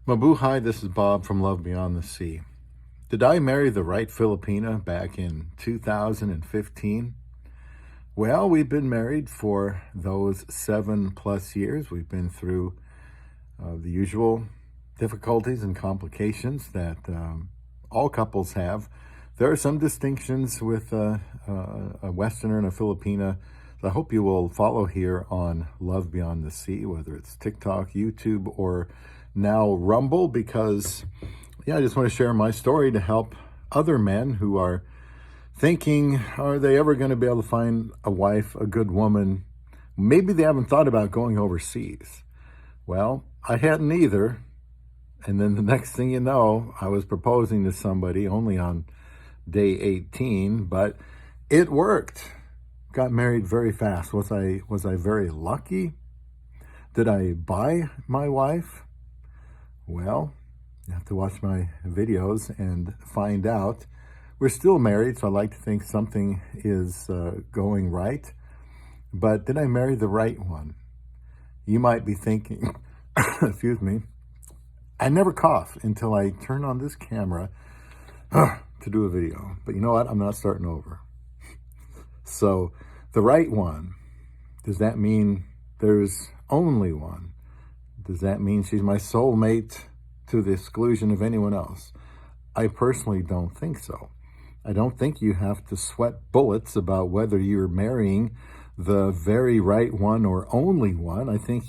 Mabuhay, this is Bob from Love Beyond the Sea. Did I marry the right Filipina back in 2015? Well, we've been married for those 7+ years. We've been through the usual difficulties and complications that all couples have. There are some distinctions with a Westerner and a Filipina. I hope you will follow here on Love Beyond the Sea, whether it's TikTok, YouTube, or now Rumble, because I just want to share my story to help other men who are thinking, are they ever going to be able to find a wife, a good woman? Maybe they haven't thought about going overseas. Well, I hadn't either. And then the next thing you know, I was proposing to somebody only on day 18, but it worked. Got married very fast. Was I very lucky? Did I buy my wife? Well, you have to watch my videos and find out. We're still married, so I like to think something is going right. But did I marry the right one? You might be thinking, excuse me, I never cough until I turn on this camera to do a video. But you know what? I'm not starting over. So the right one, does that mean there's only one? Does that mean she's my soulmate to the exclusion of anyone else? I personally don't think so. I don't think you have to sweat bullets about whether you're marrying the very right one or only one. I think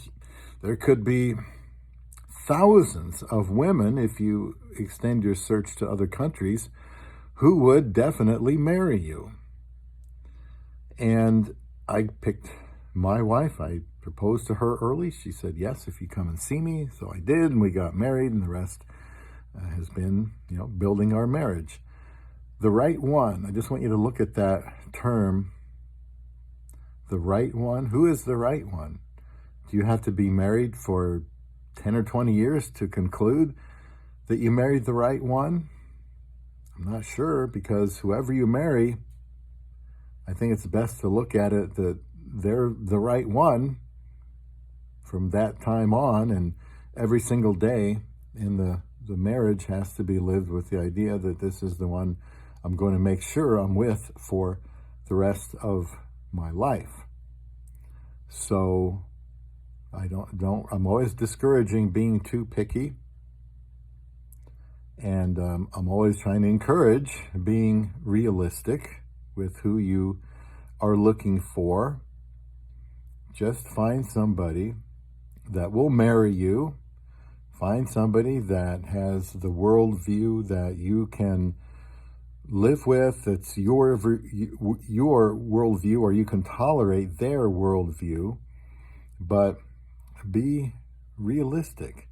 there could be thousands of women, if you extend your search to other countries, who would definitely marry you. And I picked my wife. I proposed to her early. She said, yes, if you come and see me. So I did, and we got married, and the rest has been, building our marriage. The right one, I just want you to look at that term, the right one. Who is the right one? Do you have to be married for 10 or 20 years to conclude that you married the right one? I'm not sure, because whoever you marry, I think it's best to look at it that they're the right one from that time on, and every single day in the marriage has to be lived with the idea that this is the one I'm going to make sure I'm with for the rest of my life. So I'm always discouraging being too picky. And I'm always trying to encourage being realistic with who you are looking for. Just find somebody that will marry you. Find somebody that has the worldview that you can live with. It's your worldview, or you can tolerate their worldview. But be realistic.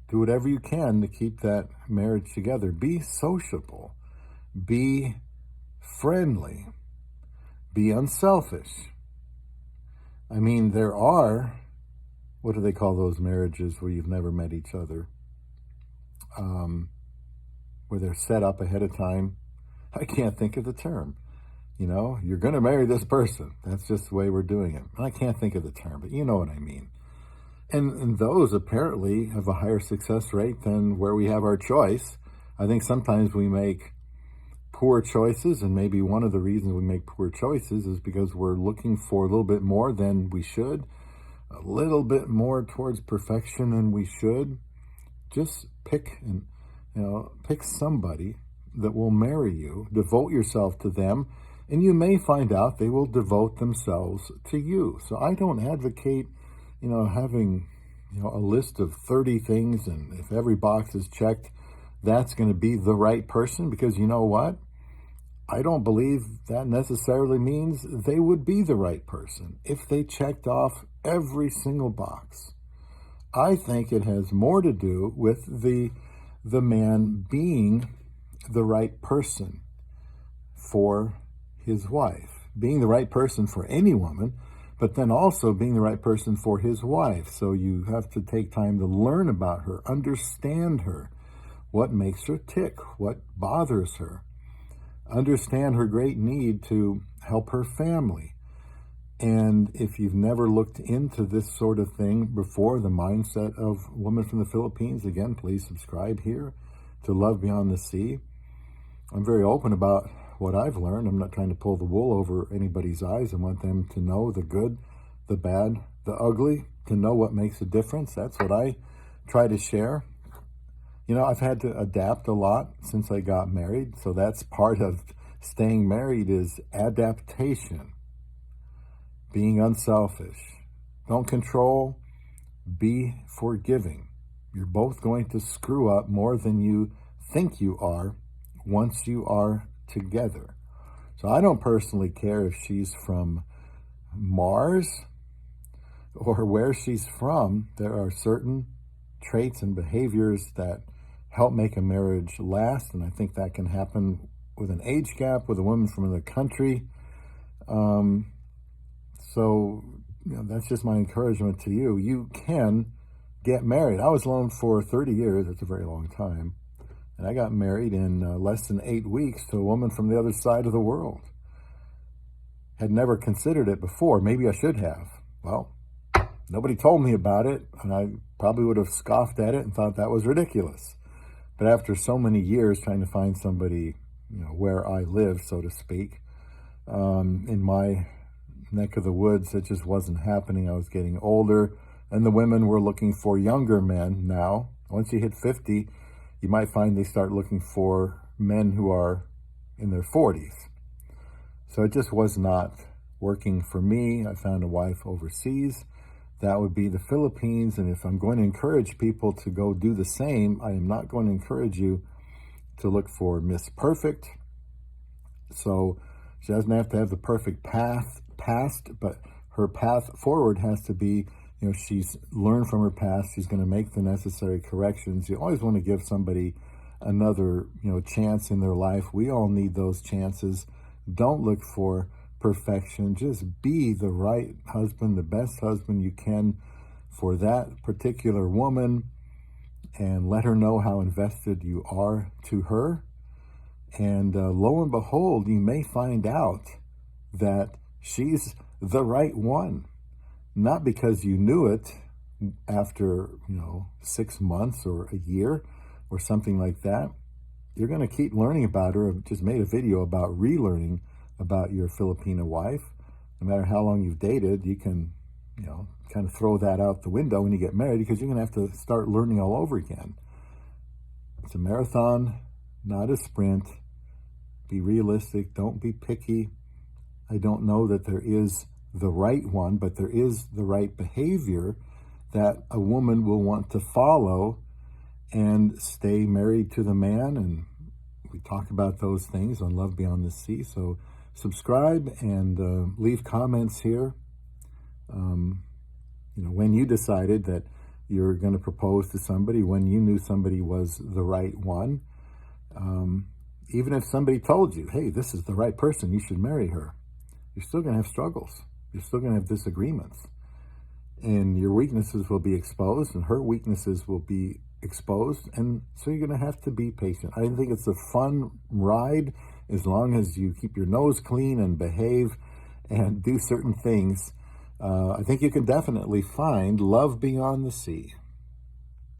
Do whatever you can to keep that marriage together. Be sociable. Be friendly. Be unselfish. I mean, there are, what do they call those marriages where you've never met each other? Where they're set up ahead of time. I can't think of the term. You're going to marry this person. That's just the way we're doing it. I can't think of the term, but you know what I mean. And those apparently have a higher success rate than where we have our choice. I think sometimes we make poor choices, and maybe one of the reasons we make poor choices is because we're looking for a little bit more than we should, a little bit more towards perfection than we should. Just pick somebody that will marry you, devote yourself to them, and you may find out they will devote themselves to you. So I don't advocate having, a list of 30 things, and if every box is checked, that's going to be the right person, because you know what? I don't believe that necessarily means they would be the right person if they checked off every single box. I think it has more to do with the man being the right person for his wife, being the right person for any woman, but then also being the right person for his wife. So you have to take time to learn about her, understand her, what makes her tick, what bothers her, understand her great need to help her family, And if you've never looked into this sort of thing before, the mindset of a woman from the Philippines, again, please subscribe here to Love Beyond the Sea. I'm very open about what I've learned. I'm not trying to pull the wool over anybody's eyes. I want them to know the good, the bad, the ugly, to know what makes a difference. That's what I try to share. You know, I've had to adapt a lot since I got married. So that's part of staying married, is adaptation. Being unselfish. Don't control. Be forgiving. You're both going to screw up more than you think you are once you are together. So I don't personally care if she's from Mars or where she's from. There are certain traits and behaviors that help make a marriage last, and I think that can happen with an age gap, with a woman from another country. So, you know, that's just my encouragement to you. You can get married. I was alone for 30 years. That's a very long time. And I got married in less than 8 weeks to a woman from the other side of the world. Had never considered it before. Maybe I should have. Well, nobody told me about it, and I probably would have scoffed at it and thought that was ridiculous. But after so many years trying to find somebody, you know, where I live, so to speak, in my neck of the woods, it just wasn't happening. I was getting older, and the women were looking for younger men now. Once you hit 50, you might find they start looking for men who are in their 40s. So it just was not working for me. I found a wife overseas. That would be the Philippines. And if I'm going to encourage people to go do the same, I am not going to encourage you to look for Miss Perfect. So she doesn't have to have the perfect past, but her path forward has to be, you know, she's learned from her past. She's going to make the necessary corrections. You always want to give somebody another, you know, chance in their life. We all need those chances. Don't look for perfection. Just be the right husband, the best husband you can for that particular woman, and let her know how invested you are to her. And lo and behold, you may find out that she's the right one. Not because you knew it after, 6 months or a year or something like that. You're going to keep learning about her. I've just made a video about relearning about your Filipina wife. No matter how long you've dated, you can, kind of throw that out the window when you get married, because you're going to have to start learning all over again. It's a marathon, not a sprint. Be realistic. Don't be picky. I don't know that there is the right one, but there is the right behavior that a woman will want to follow and stay married to the man. And we talk about those things on Love Beyond the Sea. So subscribe and leave comments here. When you decided that you're going to propose to somebody, when you knew somebody was the right one. Even if somebody told you, hey, this is the right person, you should marry her, you're still going to have struggles. You're still going to have disagreements. And your weaknesses will be exposed, and her weaknesses will be exposed. And so you're going to have to be patient. I think it's a fun ride as long as you keep your nose clean and behave and do certain things. I think you can definitely find love beyond the sea.